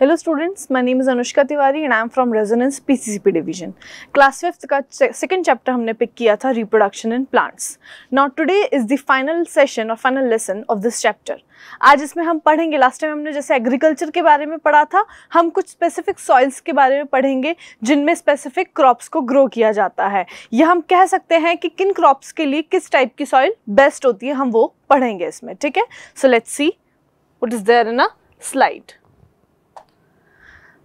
Hello students, my name is Anushka Tiwari and I am from Resonance PCCP division. Class 5th का second chapter हमने pick किया था reproduction in plants. Now today is the final session or final lesson of this chapter. आज इसमें हम पढ़ेंगे, last time हमने जैसे एग्रीकल्चर के बारे में पढ़ा था, हम कुछ स्पेसिफिक सॉइल्स के बारे में पढ़ेंगे जिनमें स्पेसिफिक क्रॉप्स को ग्रो किया जाता है, या हम कह सकते हैं कि किन क्रॉप्स के लिए किस टाइप की सॉइल बेस्ट होती है, हम वो पढ़ेंगे इसमें. ठीक है, so let's see what is there in a slide.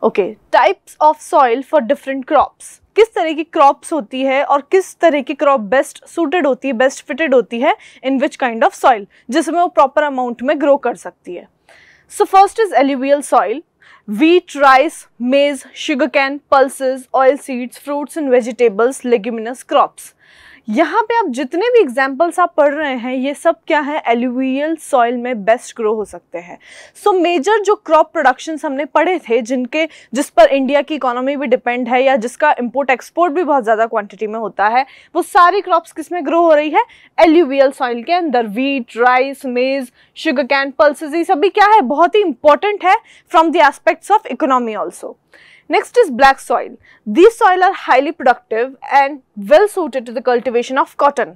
Okay, types of soil for different crops. किस तरह की क्रॉप्स होती है और किस तरह की क्रॉप बेस्ट सूटेड होती है, बेस्ट फिटेड होती है इन विच काइंड ऑफ सॉइल, जिसमें वो प्रॉपर अमाउंट में ग्रो कर सकती है. So first is alluvial soil. wheat, rice, maize, sugarcane, pulses, oil seeds, fruits and vegetables, leguminous crops. यहाँ पे आप जितने भी एग्जाम्पल्स आप पढ़ रहे हैं ये सब क्या है, एल्यूवियल सॉइल में बेस्ट ग्रो हो सकते हैं. सो मेजर जो क्रॉप प्रोडक्शंस हमने पढ़े थे जिस पर इंडिया की इकोनॉमी भी डिपेंड है या जिसका इंपोर्ट एक्सपोर्ट भी बहुत ज़्यादा क्वांटिटी में होता है, वो सारी क्रॉप्स किस में ग्रो हो रही है, एल्यूवियल सॉइल के अंदर. व्हीट, राइस, मेज, शुगर कैन, पल्सेस, ये सभी क्या है, बहुत ही इंपॉर्टेंट है from the aspects of economy also. Next is black soil. These soil are highly productive and well suited to the cultivation of cotton.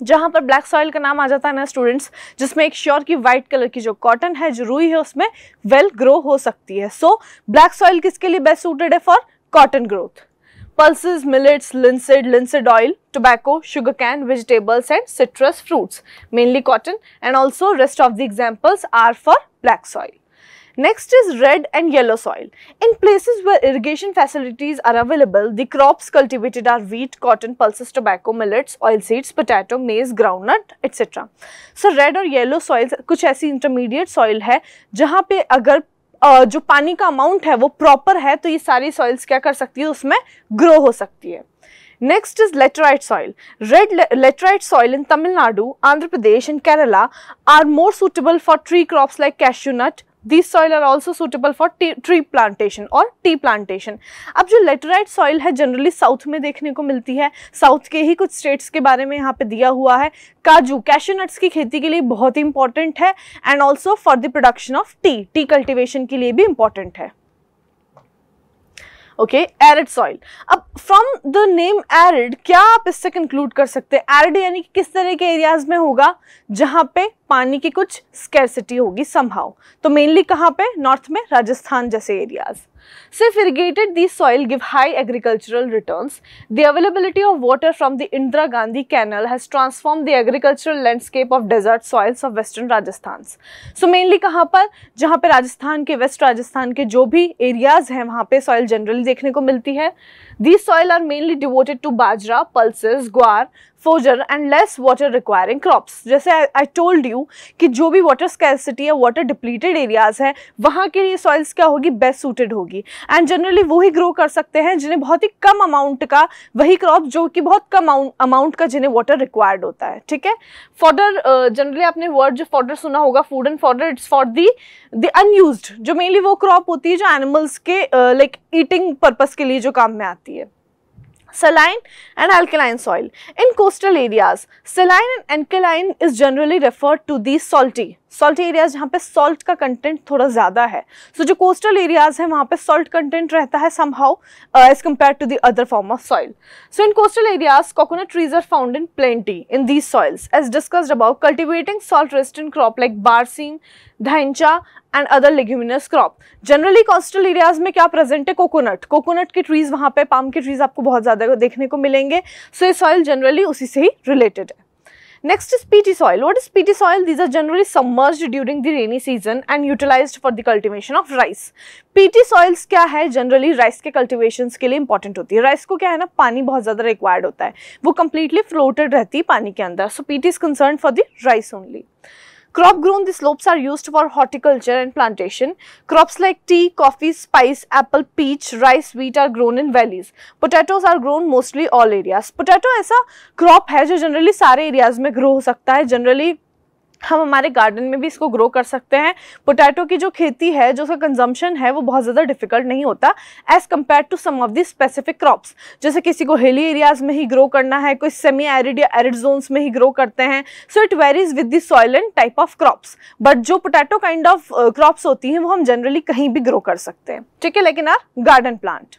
जहाँ पर ब्लैक सॉइल का नाम आ जाता है ना स्टूडेंट्स, जिसमें एक श्योर की वाइट कलर की जो कॉटन है, जो रुई है, उसमें वेल ग्रो हो सकती है. सो ब्लैक सॉइल किसके लिए बेस्ट सूटेड है, for cotton growth. Pulses, millets, linseed oil, tobacco, sugarcane, vegetables and citrus fruits, mainly cotton, and also rest of the examples are for black soil. Next is red and yellow soil. In places where irrigation facilities are available, the crops cultivated are wheat, cotton, pulses, tobacco, millets, oilseeds, potato, maize, groundnut, etc. So red और yellow soil कुछ ऐसी intermediate soil है जहाँ पे अगर जो पानी का अमाउंट है वो प्रॉपर है तो ये सारी सॉइल्स क्या कर सकती है, उसमें ग्रो हो सकती है. Next is laterite soil. Red laterite soil in Tamil Nadu, Andhra Pradesh and Kerala are more suitable for tree crops like cashew nut. These soil are also suitable for tree plantation or tea plantation. अब जो laterite soil है generally south में देखने को मिलती है, south के ही कुछ स्टेट्स के बारे में यहाँ पे दिया हुआ है. काजू, कैशू नट्स की खेती के लिए बहुत ही इंपॉर्टेंट है and also for the production of T cultivation के लिए भी इंपॉर्टेंट है. Okay, arid soil. अब फ्रॉम द नेम एरिड क्या आप इससे कंक्लूड कर सकते हैं, एरिड यानी कि किस तरह के एरियाज में होगा, जहां पे पानी की कुछ स्कैरसिटी होगी समहाउ. तो मेनली कहाँ पे, नॉर्थ में, राजस्थान जैसे areas. So if irrigated, these soil give high agricultural returns. The availability of water from the Indira Gandhi Canal has transformed the agricultural landscape of desert soils of western Rajasthan. So mainly कहाँ पर, जहाँ पे राजस्थान के, waste Rajasthan के जो भी areas हैं वहाँ पे सॉइल जनरली देखने को मिलती है. These soil are mainly devoted to bajra, pulses, guar, fodder and less water requiring crops. जैसे आई टोल्ड यू कि जो भी वाटर स्कैरसिटी या वाटर डिप्लीटेड एरियाज है वहाँ के लिए सॉइल्स क्या होगी, बेस्ट सूटेड होगी एंड जनरली वो ही ग्रो कर सकते हैं जिन्हें बहुत ही कम अमाउंट का, वही क्रॉप जो कि बहुत कम अमाउंट का जिन्हें वाटर रिक्वायर्ड होता है. ठीक है, फॉडर, जनरली आपने वर्ड जो फॉडर सुना होगा, food and fodder, it's for the unused, जो मेनली वो क्रॉप होती है जो एनिमल्स के लाइक ईटिंग पर्पस के लिए जो काम में आती है. Saline and alkaline soil. In coastal areas, saline and alkaline is generally referred to the salty areas जहाँ पे सॉल्ट का कंटेंट थोड़ा ज़्यादा है. सो जो कोस्टल एरियाज है वहाँ पे सॉल्ट कंटेंट रहता है somehow as compare to the other form of soil. So in coastal areas coconut trees are found in plenty in these soils as discussed about. Cultivating salt resistant crop like berseem, dhaincha and other leguminous crop. Generally coastal areas में क्या present है, coconut के trees वहाँ पे, palm के trees आपको बहुत ज़्यादा देखने को मिलेंगे. सो ये सॉइल जनरली उसी से ही रिलेटेड है. Next is peaty soil. What is peaty soil? These are generally submerged during the rainy season and utilized for the cultivation of rice. Peaty soils क्या है, जनरली राइस के कल्टिवेशंस के लिए इंपॉर्टेंट होती है. राइस को क्या है ना, पानी बहुत ज़्यादा रिक्वायर्ड होता है, वो कंप्लीटली फ्लोटेड रहती है पानी के अंदर. सो peaty is concerned for the rice only. Crop grown, the slopes are used for horticulture and plantation. Crops like tea, coffee, spice, apple, peach, rice, wheat are grown in valleys. Potatoes are grown mostly all areas. Potato ऐसा crop है जो generally सारे areas में grow हो सकता है. Generally हम हमारे गार्डन में भी इसको ग्रो कर सकते हैं। पोटैटो की जो खेती है, जो उसका कंजम्पशन है, वो बहुत ज़्यादा डिफिकल्ट नहीं होता as compare to some of the specific crops. जैसे किसी को हिली एरियाज में ही ग्रो करना है, कोई सेमी एरिड या एरिड जोन्स में ही ग्रो करते हैं। So it varies with the soil and type of crops, but जो पोटैटो काइंड ऑफ क्रॉप्स होती हैं वो हम जनरली कहीं भी ग्रो कर सकते हैं, ठीक है, लेकिन our garden plant.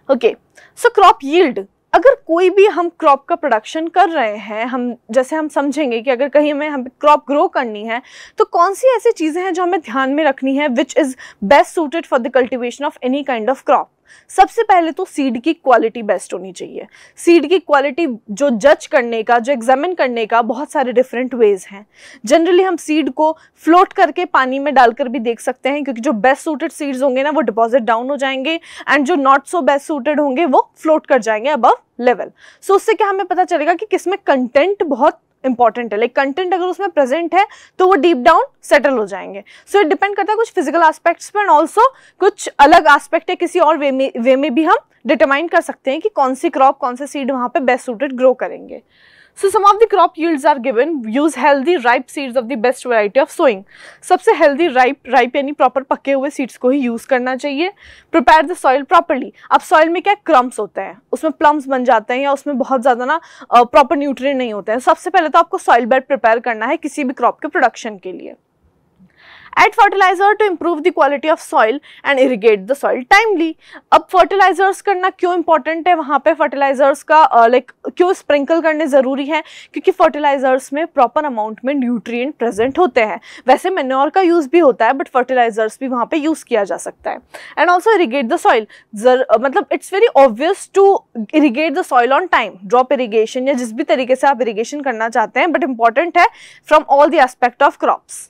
Okay, so crop yield, अगर कोई भी हम क्रॉप का प्रोडक्शन कर रहे हैं, हम समझेंगे कि अगर कहीं हमें क्रॉप ग्रो करनी है तो कौन सी ऐसी चीज़ें हैं जो हमें ध्यान में रखनी है which is best suited for the cultivation of any kind of crop. सबसे पहले तो सीड की क्वालिटी बेस्ट होनी चाहिए। सीड की क्वालिटी जो जज करने का, जो एग्जामिन करने का बहुत सारे डिफरेंट वेज हैं। जनरली हम सीड को फ्लोट करके पानी में डालकर भी देख सकते हैं, क्योंकि जो बेस्ट सूटेड सीड्स होंगे ना वो डिपॉजिट डाउन हो जाएंगे एंड जो नॉट सो बेस्ट सूटेड होंगे वो फ्लोट कर जाएंगे अबव लेवल। सो उससे क्या हमें पता चलेगा कि किसमें कंटेंट बहुत इंपॉर्टेंट है, लाइक कंटेंट अगर उसमें प्रेजेंट है तो वो डीप डाउन सेटल हो जाएंगे। सो इट डिपेंड करता है कुछ फिजिकल एस्पेक्ट्स पर एंड ऑल्सो कुछ अलग एस्पेक्ट है किसी और वे में भी हम डिटरमाइन कर सकते हैं कि कौन सी क्रॉप, कौन से सीड वहां पे बेस्ट सूटेड ग्रो करेंगे। So some of the crop yields are given. Use healthy ripe seeds of the best variety of sowing. सबसे healthy ripe यानी proper पके हुए seeds को ही use करना चाहिए। Prepare the soil properly. अब soil में क्या क्रम्स होते हैं, उसमें plums बन जाते हैं या उसमें बहुत ज़्यादा ना proper nutrient नहीं होते हैं। सबसे पहले तो आपको soil bed prepare करना है किसी भी crop के production के लिए। Add fertilizer to improve the quality of soil and irrigate the soil timely. अब fertilizers करना क्यों important है, वहाँ पे fertilizers का क्यों sprinkle करने ज़रूरी है, क्योंकि fertilizers में proper amount में nutrient present होते हैं। वैसे manure का use भी होता है, but fertilizers भी वहाँ पे use किया जा सकता है। And also irrigate the soil. मतलब it's very obvious to irrigate the soil on time. Drop irrigation या जिस भी तरीके से आप irrigation करना चाहते हैं, but important है from all the aspect of crops.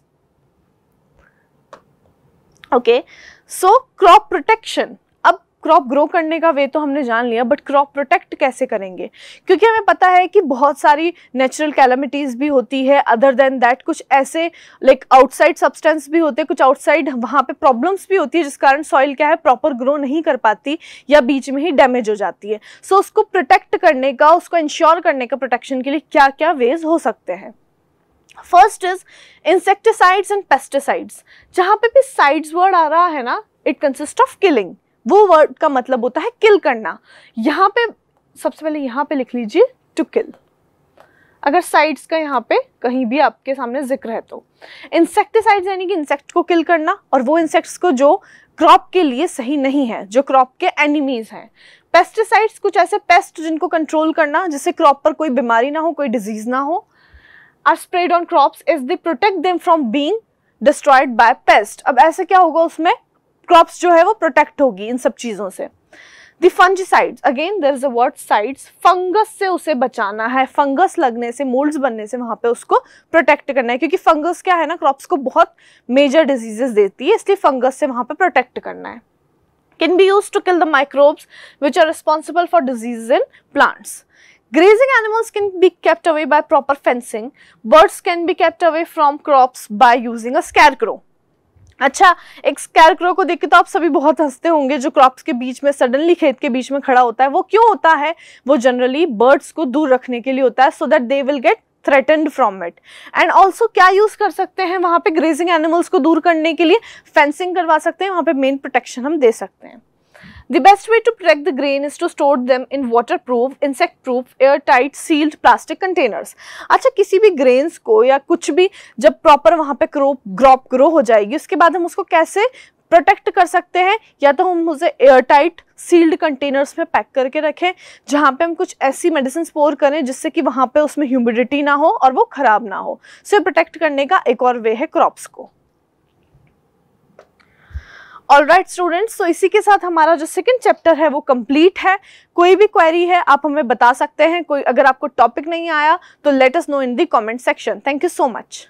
Okay, so crop protection. अब क्रॉप ग्रो करने का वे तो हमने जान लिया, बट क्रॉप प्रोटेक्ट कैसे करेंगे, क्योंकि हमें पता है कि बहुत सारी नेचुरल कैलामिटीज़ भी होती है। अदर देन दैट कुछ ऐसे लाइक आउटसाइड सब्सटेंस भी होते हैं, कुछ आउटसाइड वहाँ पे प्रॉब्लम्स भी होती है जिस कारण सॉइल क्या है प्रॉपर ग्रो नहीं कर पाती या बीच में ही डैमेज हो जाती है। सो उसको प्रोटेक्ट करने का, उसको इंश्योर करने का प्रोटेक्शन के लिए क्या क्या वेज हो सकते हैं। First is insecticides and pesticides. जहां पे भी साइड्स वर्ड आ रहा है ना, इट कंसिस्ट ऑफ किलिंग। वो वर्ड का मतलब होता है किल करना। यहाँ पे सबसे पहले यहाँ पे लिख लीजिए टू किल, अगर साइड्स का यहाँ पे कहीं भी आपके सामने जिक्र है तो। इंसेक्टिसाइड्स यानी कि इंसेक्ट को किल करना, और वो इंसेक्ट्स को जो क्रॉप के लिए सही नहीं है, जो क्रॉप के एनिमीज हैं। पेस्टिसाइड्स कुछ ऐसे पेस्ट जिनको कंट्रोल करना जिससे क्रॉप पर कोई बीमारी ना हो, कोई डिजीज ना हो। are sprayed on crops is they protect them from being destroyed by pest. अब ऐसे क्या होगा, उसमें crops जो है वो protect होगी इन सब चीजों से। The fungicides, again there is a word sides, fungus से उसे बचाना है, फंगस लगने से, मोल्ड्स बनने से वहां पे उसको प्रोटेक्ट करना है, क्योंकि फंगस क्या है ना क्रॉप्स को बहुत मेजर डिजीजेस देती है, इसलिए फंगस से वहां पे प्रोटेक्ट करना है। Can be used to kill the microbes which are responsible for diseases in plants. Grazing animals can be kept away by proper fencing. Birds can be kept away from crops by using a scarecrow. अच्छा, एक scarecrow को देख के तो आप सभी बहुत हंसते होंगे, जो क्रॉप्स के बीच में सडनली खेत के बीच में खड़ा होता है। वो क्यों होता है? वो जनरली बर्ड्स को दूर रखने के लिए होता है, so that they will get threatened from it. And also क्या यूज कर सकते हैं वहां पे ग्रेजिंग एनिमल्स को दूर करने के लिए? फेंसिंग करवा सकते हैं, वहां पे मेन प्रोटेक्शन हम दे सकते हैं। The best way to protect the grain is to store them in waterproof, insect-proof, airtight, sealed plastic containers. अच्छा, किसी भी grains को या कुछ भी जब proper वहाँ पे crop grow हो जाएगी, उसके बाद हम उसको कैसे प्रोटेक्ट कर सकते हैं? या तो हम उसे एयरटाइट सील्ड कंटेनर्स में पैक करके रखें, जहाँ पे हम कुछ ऐसी मेडिसिन स्टोर करें जिससे कि वहाँ पे उसमें ह्यूमिडिटी ना हो और वो खराब ना हो। सो प्रोटेक्ट करने का एक और वे है क्रॉप्स को। ऑलराइट स्टूडेंट्स, तो इसी के साथ हमारा जो सेकंड चैप्टर है वो कंप्लीट है। कोई भी क्वेरी है आप हमें बता सकते हैं। कोई अगर आपको टॉपिक नहीं आया तो let us know in the comment section. Thank you so much.